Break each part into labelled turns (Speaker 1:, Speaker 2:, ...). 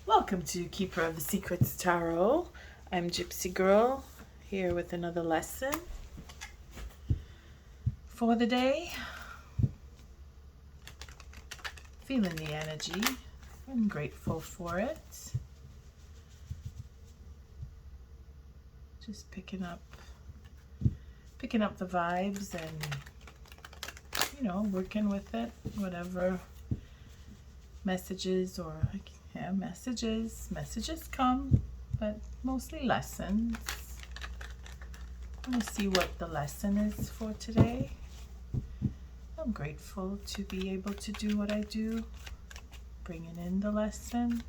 Speaker 1: Welcome to Keeper of the Secrets Tarot. I'm Gypsy Girl here with another lesson for the day. Feeling the energy. I'm grateful for it. Just picking up the vibes and working with it. Whatever messages messages come, but mostly lessons. I want to see what the lesson is for today. I'm grateful to be able to do what I do, bringing in the lesson.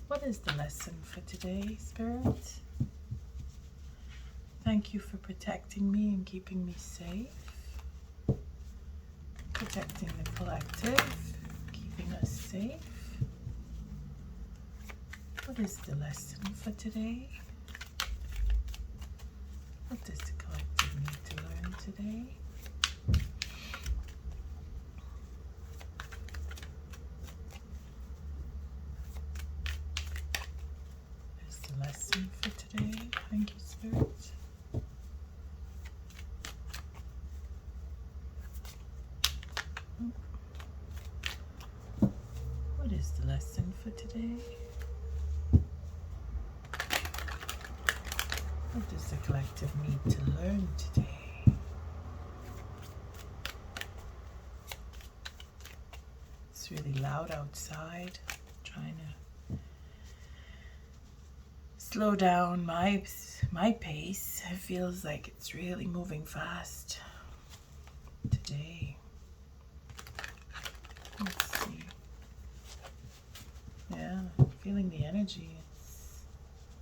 Speaker 1: What is the lesson for today, Spirit? Thank you for protecting me and keeping me safe. Protecting the collective, keeping us safe. What is the lesson for today? What does the collective need to learn today? What is the lesson for today? Thank you, Spirit. What is the lesson for today? What does the collective need to learn today? It's really loud outside. Trying to slow down my pace. It feels like it's really moving fast today. Let's see. Yeah, feeling the energy.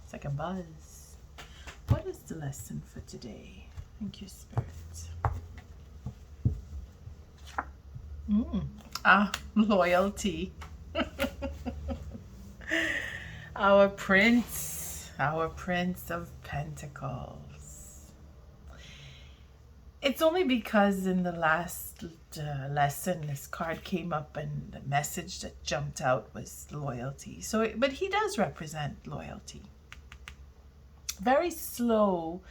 Speaker 1: It's like a buzz. What is the lesson for today? Thank you, Spirit. Loyalty. Our Prince of Pentacles. It's only because in the last lesson this card came up and the message that jumped out was loyalty. But he does represent loyalty. Very slow,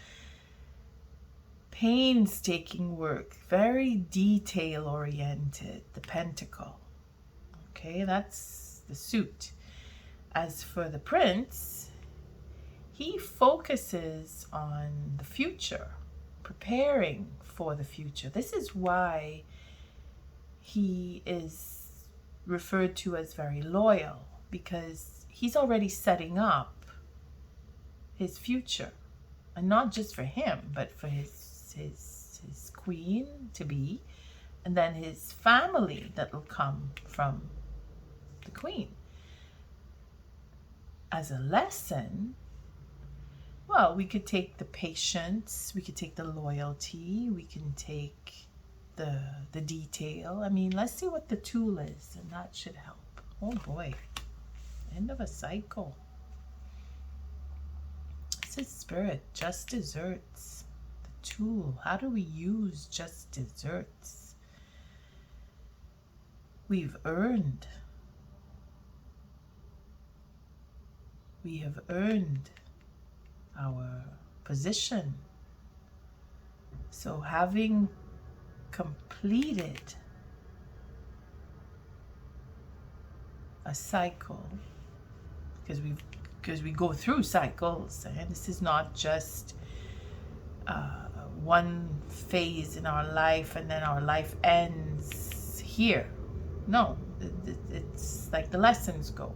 Speaker 1: painstaking work, very detail oriented, the pentacle. Okay, that's the suit. As for the prince, he focuses on the future, preparing for the future. This is why he is referred to as very loyal, because he's already setting up his future, and not just for him, but for his queen to be, and then his family that will come from the queen. As a lesson, well, we could take the patience, we could take the loyalty, we can take the detail. I mean, let's see what the tool is, and that should help. Oh boy, end of a cycle. This is Spirit, just desserts. The tool, how do we use just desserts? We have earned our position. So having completed a cycle, because we go through cycles, and this is not just one phase in our life and then our life ends here. No, it's like the lessons go,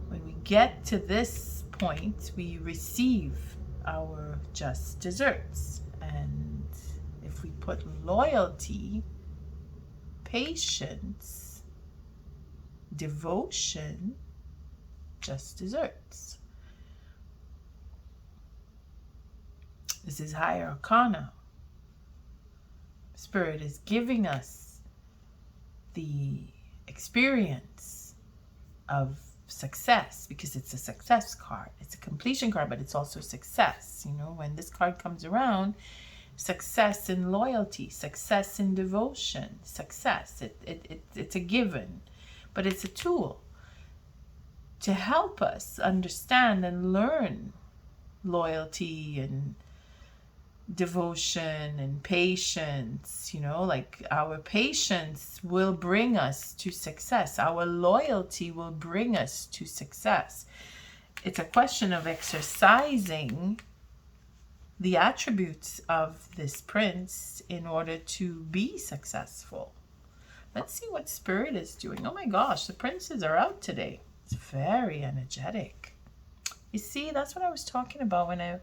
Speaker 1: when we get to this point, we receive our just desserts. And if we put loyalty, patience, devotion, just desserts. This is higher arcana. Spirit is giving us the experience of success, because it's a success card. It's a completion card, but it's also success. When this card comes around, success in loyalty, success in devotion, success. It's a given, but it's a tool to help us understand and learn loyalty and devotion and patience. Like our patience will bring us to success. Our loyalty will bring us to success. It's a question of exercising the attributes of this prince in order to be successful. Let's see what Spirit is doing. Oh my gosh, the princes are out today. It's very energetic. You see, that's what I was talking about when I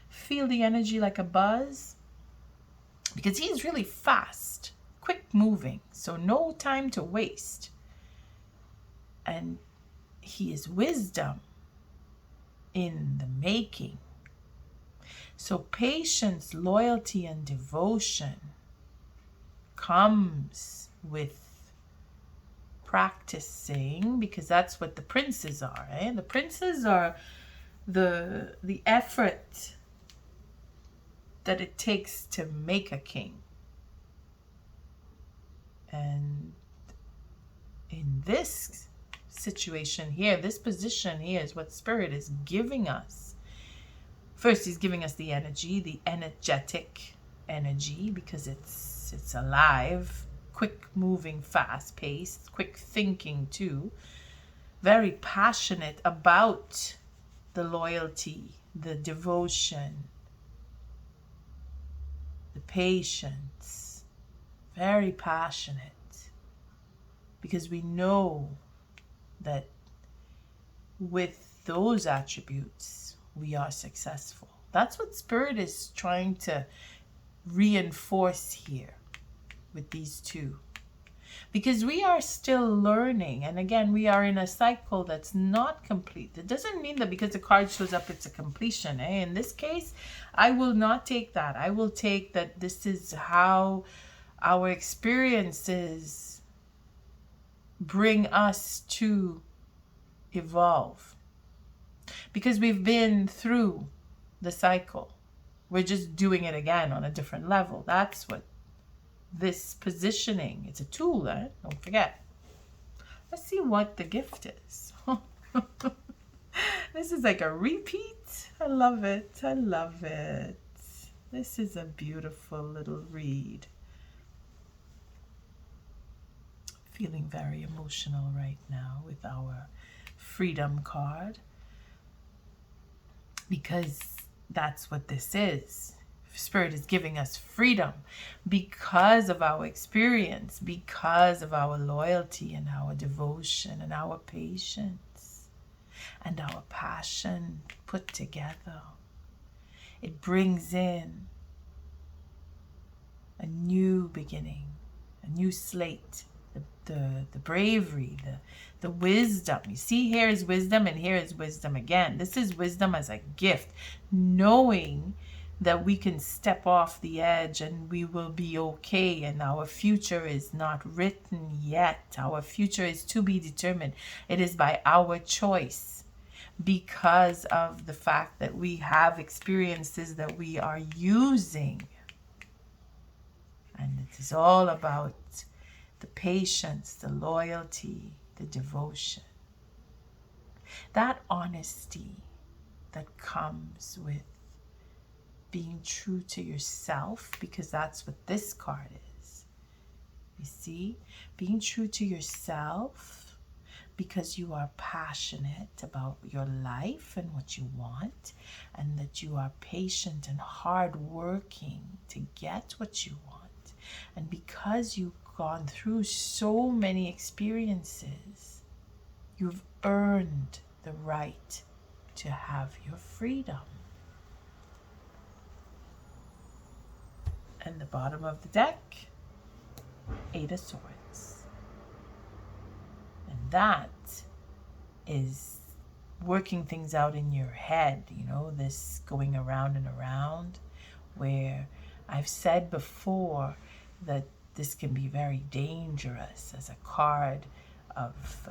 Speaker 1: feel the energy like a buzz. Because he's really fast, quick moving, so no time to waste. And he is wisdom in the making. So patience, loyalty, and devotion comes with practicing, because that's what the princes are. The princes are the effort that it takes to make a king. And in this situation here, this position here is what Spirit is giving us. First, he's giving us the energy, the energetic energy, because it's alive, quick moving, fast paced, quick thinking too, very passionate about the loyalty, the devotion, the patience, very passionate, because we know that with those attributes we are successful. That's what Spirit is trying to reinforce here with these two, because we are still learning, and again, we are in a cycle that's not complete. It doesn't mean that because the card shows up it's a completion. In this case, I will not take that. I will take that this is how our experiences bring us to evolve, because we've been through the cycle. We're just doing it again on a different level. That's what this positioning, it's a tool, don't forget. Let's see what the gift is. This is like a repeat. I love it. I love it. This is a beautiful little read. Feeling very emotional right now with our freedom card, because that's what this is. Spirit is giving us freedom because of our experience, because of our loyalty and our devotion and our patience and our passion put together. It brings in a new beginning, a new slate, the bravery, the wisdom. You see, here is wisdom and here is wisdom again. This is wisdom as a gift, knowing that we can step off the edge and we will be okay, and our future is not written yet. Our future is to be determined. It is by our choice, because of the fact that we have experiences that we are using. And it is all about the patience, the loyalty, the devotion, that honesty that comes with being true to yourself, because that's what this card is. You see, being true to yourself because you are passionate about your life and what you want, and that you are patient and hardworking to get what you want. And because you've gone through so many experiences, you've earned the right to have your freedom. And the bottom of the deck, 8 of Swords. And that is working things out in your head, this going around and around, where I've said before that this can be very dangerous as a card of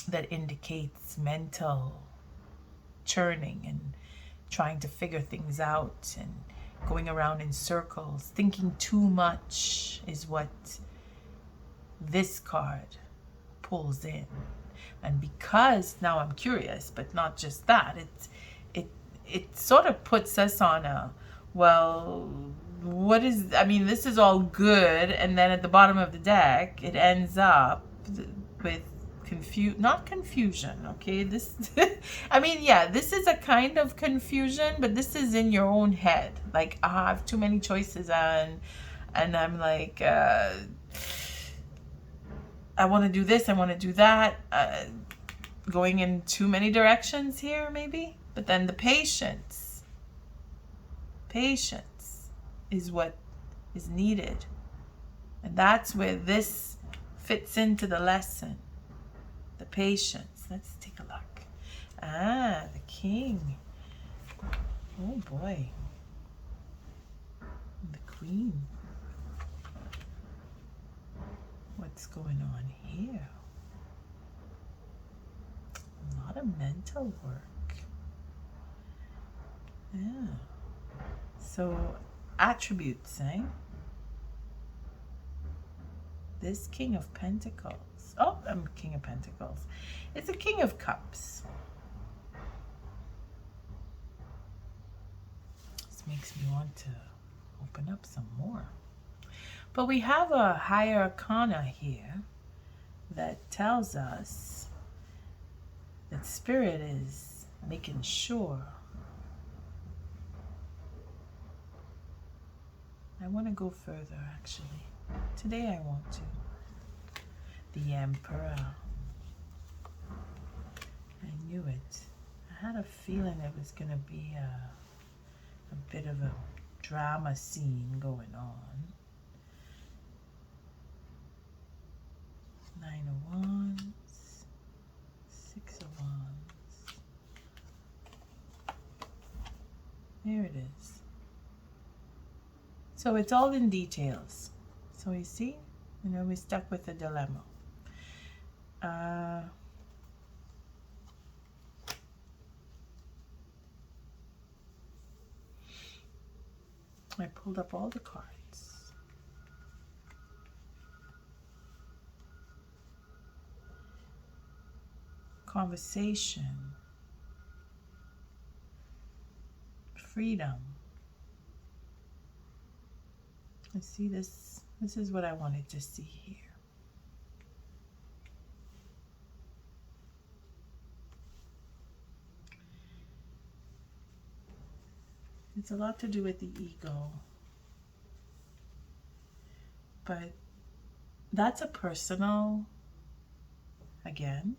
Speaker 1: that indicates mental churning and trying to figure things out and going around in circles. Thinking too much is what this card pulls in. And because now I'm curious, but not just that, it sort of puts us on a, well, what is, I mean, this is all good, and then at the bottom of the deck it ends up with not confusion, okay? This I mean, yeah, this is a kind of confusion, but this is in your own head. Like, I have too many choices, and I'm like, I want to do this, I want to do that, going in too many directions here, maybe. But then the patience is what is needed. And that's where this fits into the lesson. The patience. Let's take a look. Ah, the king. Oh boy. The queen. What's going on here? A lot of mental work. Yeah. So, attributes, eh? This King of Pentacles. Oh, I'm King of Pentacles. It's a King of Cups. This makes me want to open up some more. But we have a higher arcana here that tells us that Spirit is making sure. I want to go further, actually. Today I want to. The Emperor. I knew it. I had a feeling it was going to be a bit of a drama scene going on. 9 of Wands. 6 of Wands. There it is. So it's all in details. So you see, we're stuck with a dilemma. I pulled up all the cards. Conversation. Freedom. I see this. This is what I wanted to see here. It's a lot to do with the ego. But that's a personal, again,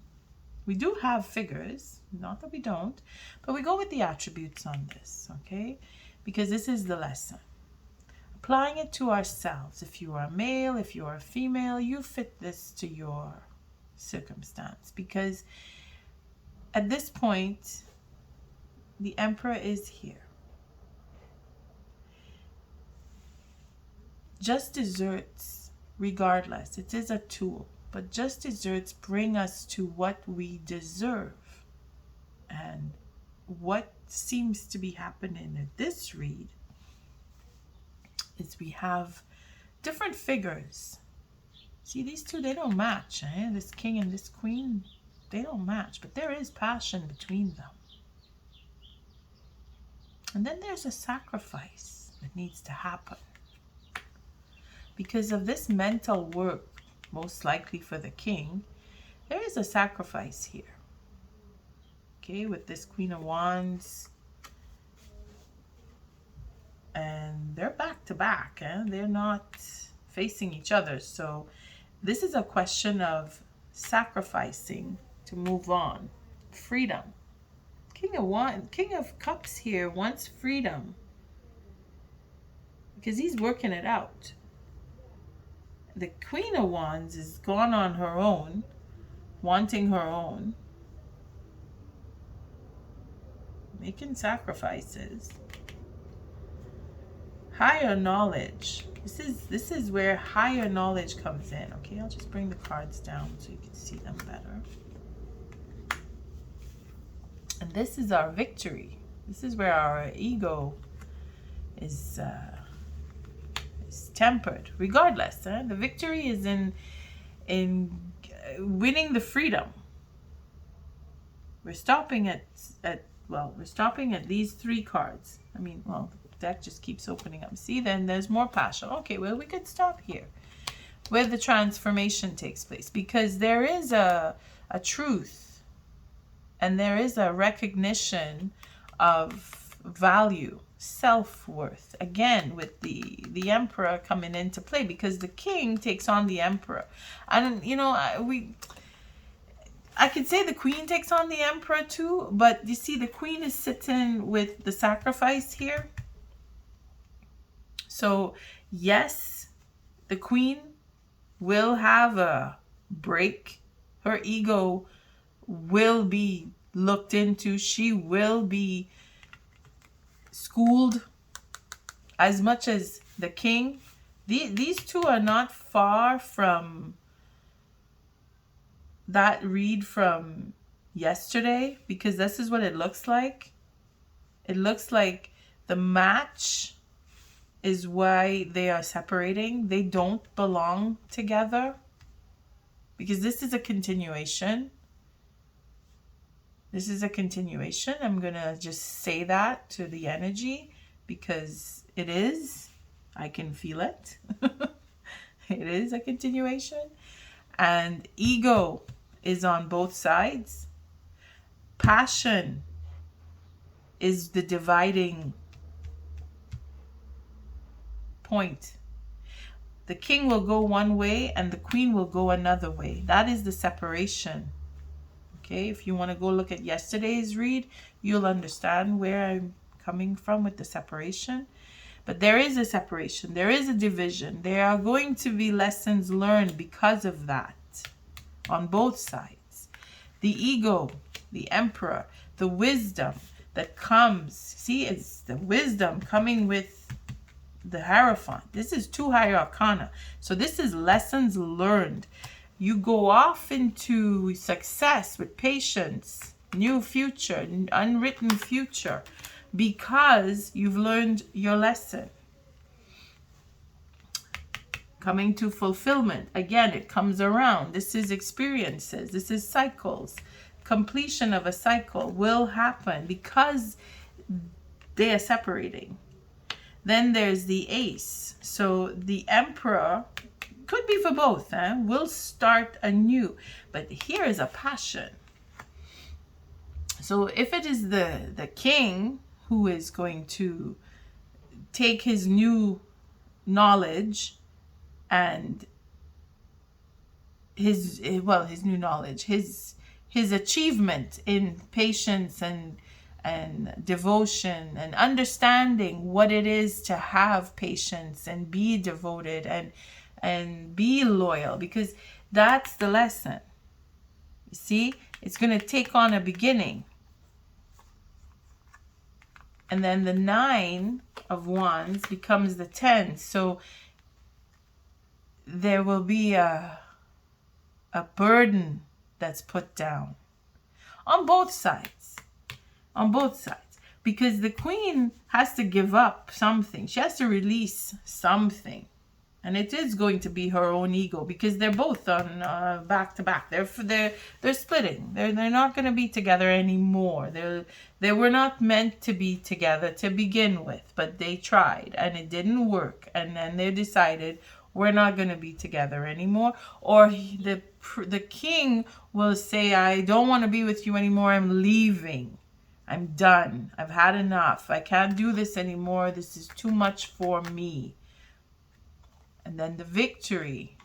Speaker 1: we do have figures, not that we don't, but we go with the attributes on this, okay? Because this is the lesson. Applying it to ourselves. If you are a male, if you are a female, you fit this to your circumstance. Because at this point, the Emperor is here. Just desserts, regardless, it is a tool, but just desserts bring us to what we deserve. And what seems to be happening in this read is we have different figures. See, these two, they don't match, eh? This king and this queen, they don't match, but there is passion between them. And then there's a sacrifice that needs to happen. Because of this mental work, most likely for the king, there is a sacrifice here. Okay, with this Queen of Wands. And they're back to back, eh? They're not facing each other. So this is a question of sacrificing to move on. Freedom. King of Cups here wants freedom. Because he's working it out. The Queen of Wands is gone on her own, wanting her own, making sacrifices. Higher knowledge. This is where higher knowledge comes in. Okay, I'll just bring the cards down so you can see them better. And this is our victory. This is where our ego is tempered. Regardless, the victory is in winning the freedom. We're stopping at these 3 cards. I mean, well, the deck just keeps opening up. See, then there's more passion. Okay, well, we could stop here where the transformation takes place, because there is a truth and there is a recognition of value, self-worth, again with the emperor coming into play, because the king takes on the emperor. And I could say the queen takes on the emperor too, but you see the queen is sitting with the sacrifice here. So yes, the queen will have a break. Her ego will be looked into. She will be schooled as much as the king. These two are not far from that read from yesterday, because this is what it looks like. It looks like the match is why they are separating. They don't belong together, because this is a continuation. This is a continuation. I'm going to just say that to the energy, because it is. I can feel it. It is a continuation. And ego is on both sides. Passion is the dividing point. The king will go one way and the queen will go another way. That is the separation. Okay, if you want to go look at yesterday's read, you'll understand where I'm coming from with the separation. But there is a separation. There is a division. There are going to be lessons learned because of that on both sides. The ego, the emperor, the wisdom that comes. See, it's the wisdom coming with the Hierophant. This is 2 high arcana. So this is lessons learned. You go off into success with patience, new future, unwritten future, because you've learned your lesson. Coming to fulfillment. Again, it comes around. This is experiences. This is cycles. Completion of a cycle will happen because they are separating. Then there's the ace. So the emperor could be for both. Will start anew. But here is a passion. So if it is the king who is going to take his new knowledge and his new knowledge, his achievement in patience and devotion and understanding what it is to have patience and be devoted and be loyal, because that's the lesson. You see, it's going to take on a beginning. And then the 9 of Wands becomes the 10. So there will be a burden that's put down on both sides. On both sides. Because the queen has to give up something. She has to release something. And it is going to be her own ego, because they're both on back to back. They're splitting. They're not going to be together anymore. They were not meant to be together to begin with, but they tried and it didn't work. And then they decided, we're not going to be together anymore. Or the king will say, I don't want to be with you anymore. I'm leaving. I'm done. I've had enough. I can't do this anymore. This is too much for me. And then the victory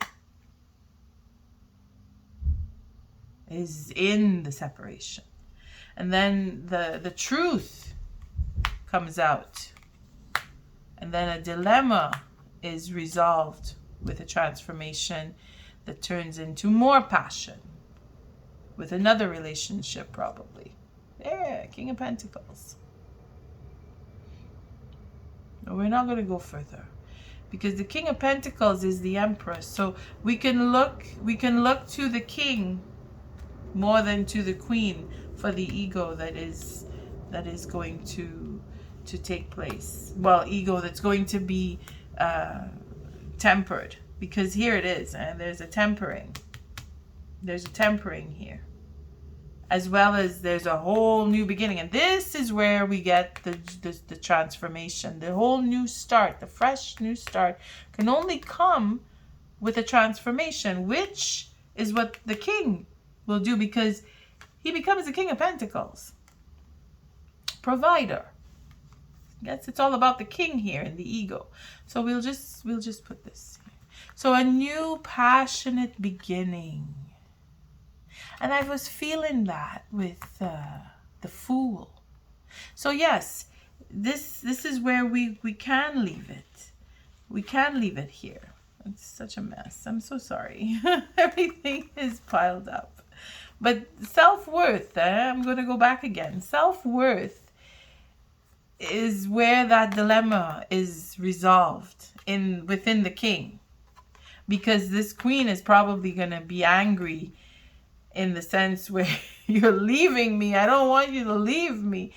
Speaker 1: is in the separation. And then the truth comes out. And then a dilemma is resolved with a transformation that turns into more passion with another relationship, probably. There, King of Pentacles. No, we're not going to go further, because the King of Pentacles is the Empress. So we can look to the King more than to the Queen for the ego that is that is going to take place. Well, ego that's going to be tempered, because here it is, and there's a tempering. There's a tempering here, as well as there's a whole new beginning. And this is where we get the transformation, the whole new start, the fresh new start can only come with a transformation, which is what the king will do, because he becomes the King of Pentacles, provider. Yes, it's all about the king here and the ego. So we'll just put this here. So a new passionate beginning. And I was feeling that with the Fool. So yes, this is where we can leave it. We can leave it here. It's such a mess. I'm so sorry. Everything is piled up. But self-worth, I'm going to go back again. Self-worth is where that dilemma is resolved within the king. Because this queen is probably going to be angry in the sense where you're leaving me. I don't want you to leave me.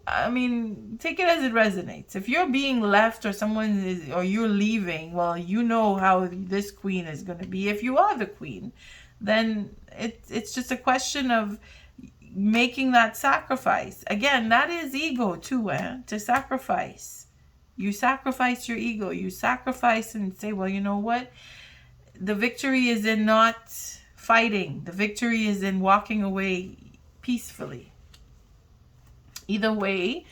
Speaker 1: I mean, take it as it resonates. If you're being left, or you're leaving, well, you know how this queen is going to be. If you are the queen, then it's just a question of making that sacrifice. Again, that is ego too, to sacrifice. You sacrifice your ego. You sacrifice and say, well, you know what? The victory is in not fighting. The victory is in walking away peacefully. Either way,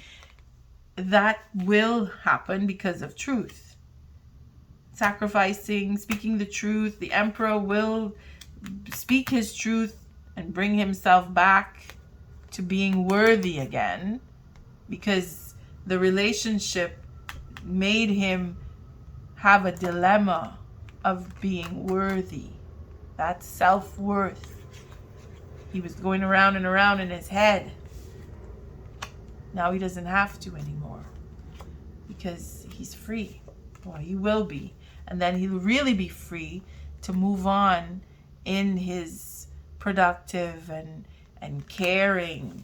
Speaker 1: that will happen because of truth. Sacrificing, speaking the truth. The emperor will speak his truth and bring himself back to being worthy again, because the relationship made him have a dilemma of being worthy. That's self-worth. He was going around and around in his head. Now he doesn't have to anymore, because he's free. Well, he will be. And then he'll really be free to move on in his productive and caring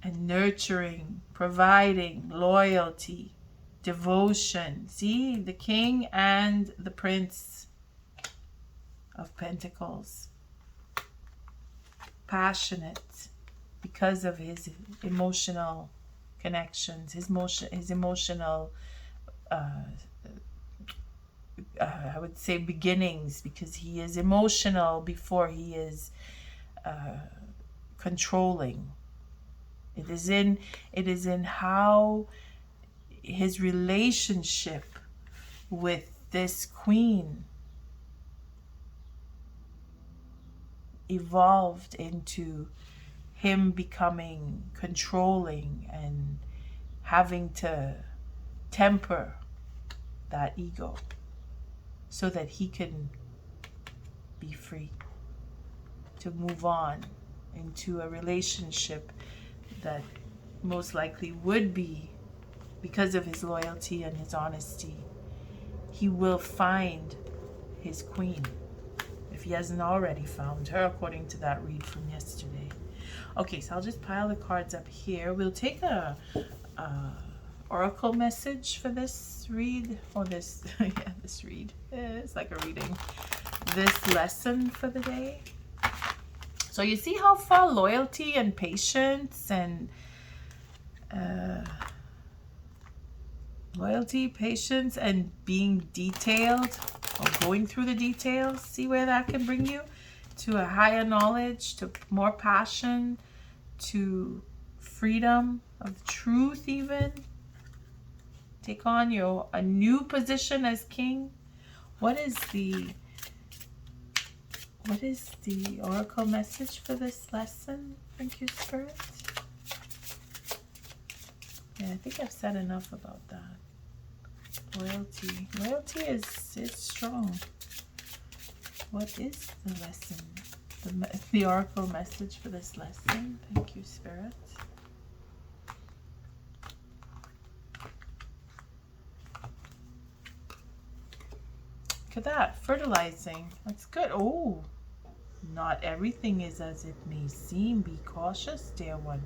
Speaker 1: and nurturing, providing, loyalty, devotion. See, the king and the prince of pentacles. Passionate because of his emotional connections, his emotional, I would say beginnings, because he is emotional before he is controlling. It is in how his relationship with this queen evolved into him becoming controlling and having to temper that ego so that he can be free to move on into a relationship that most likely would be, because of his loyalty and his honesty, he will find his queen, if he hasn't already found her, according to that read from yesterday. Okay, so I'll just pile the cards up here. We'll take a oracle message for this read, or this, yeah, this read. It's like a reading. This lesson for the day. So you see how far loyalty and patience and being detailed, or going through the details, see where that can bring you to a higher knowledge, to more passion, to freedom of truth even. Take on a new position as king. What is the oracle message for this lesson? Thank you, Spirit. Yeah, I think I've said enough about that. Loyalty. Loyalty is strong. What is the lesson? The oracle message for this lesson? Thank you, Spirit. Look at that. Fertilizing. That's good. Oh, not everything is as it may seem. Be cautious, dear one.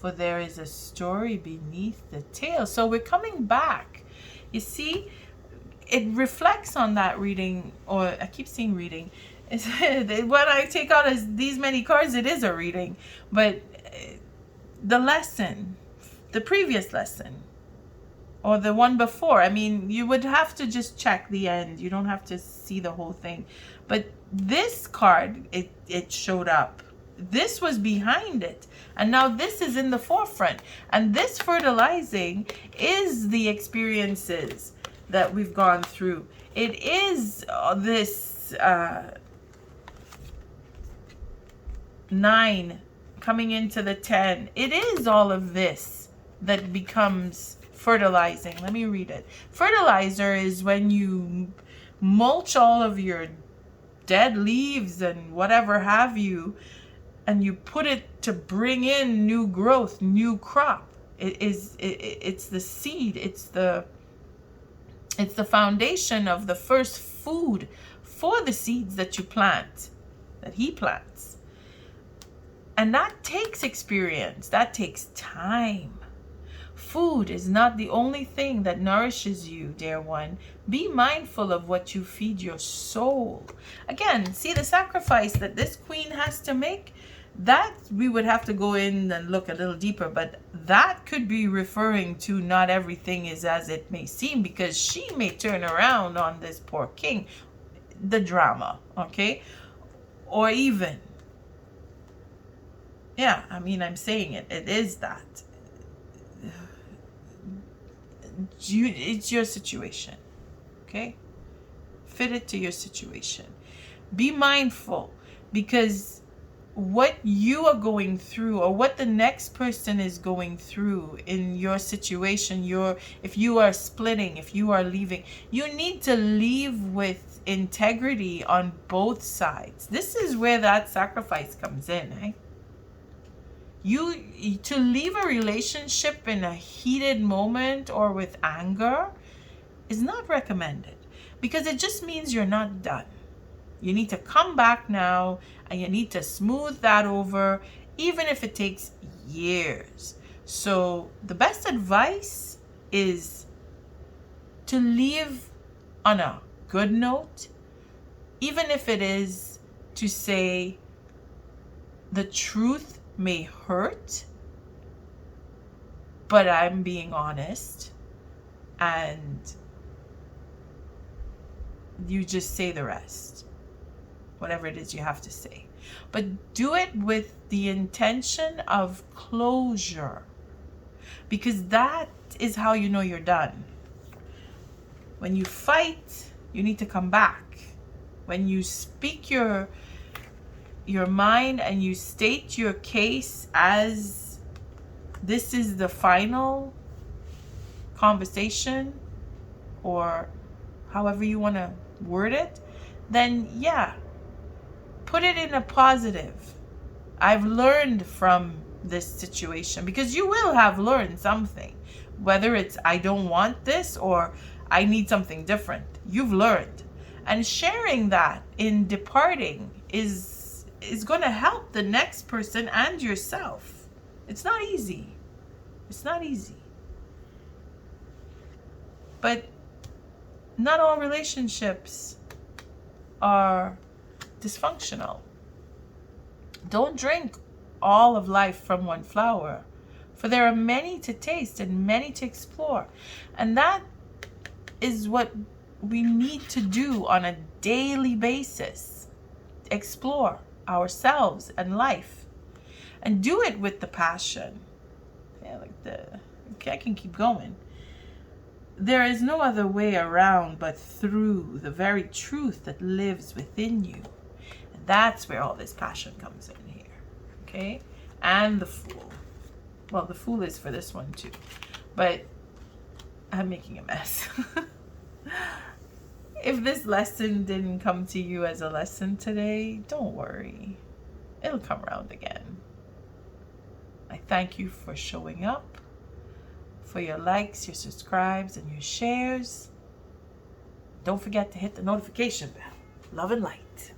Speaker 1: for there is a story beneath the tale. So we're coming back. You see, it reflects on that reading, or I keep saying reading. What I take out as these many cards, it is a reading. But the lesson, the previous lesson, or the one before, I mean, you would have to just check the end. You don't have to see the whole thing. But this card, it showed up. This was behind it. And now this is in the forefront. And this fertilizing is the experiences that we've gone through. It is this 9 coming into the 10. It is all of this that becomes fertilizing. Let me read it. Fertilizer is when you mulch all of your dead leaves and whatever have you, and you put it to bring in new growth, new crop. It's the seed. It's the foundation of the first food for the seeds that you plant, that he plants. And that takes experience. That takes time. Food is not the only thing that nourishes you, dear one. Be mindful of what you feed your soul. Again, see the sacrifice that this queen has to make? That we would have to go in and look a little deeper, but that could be referring to not everything is as it may seem, because she may turn around on this poor king. The drama, okay? Or even, yeah, I mean, I'm saying it. It is that. It's your situation, okay? Fit it to your situation. Be mindful, because what you are going through, or what the next person is going through in your situation, if you are splitting, if you are leaving, you need to leave with integrity on both sides. This is where that sacrifice comes in, eh? To leave a relationship in a heated moment or with anger is not recommended, because it just means you're not done. You need to come back now, and you need to smooth that over, even if it takes years. So the best advice is to leave on a good note, even if it is to say the truth may hurt, but I'm being honest, and you just say the rest, whatever it is you have to say. But do it with the intention of closure, because that is how you know you're done. When you fight, you need to come back. When you speak your mind and you state your case as this is the final conversation, or however you want to word it, then yeah, put it in a positive. I've learned from this situation, because you will have learned something, whether it's I don't want this or I need something different. You've learned, and sharing that in departing is going to help the next person and yourself. It's not easy. It's not easy. But not all relationships are dysfunctional. Don't drink all of life from one flower, for there are many to taste and many to explore. And that is what we need to do on a daily basis. Explore ourselves and life, and do it with the passion. Yeah, okay, I can keep going. There is no other way around but through the very truth that lives within you. And that's where all this passion comes in here. Okay? And the Fool. Well, the Fool is for this one too. But I'm making a mess. If this lesson didn't come to you as a lesson today, don't worry. It'll come around again. I thank you for showing up, for your likes, your subscribes, and your shares. Don't forget to hit the notification bell. Love and light.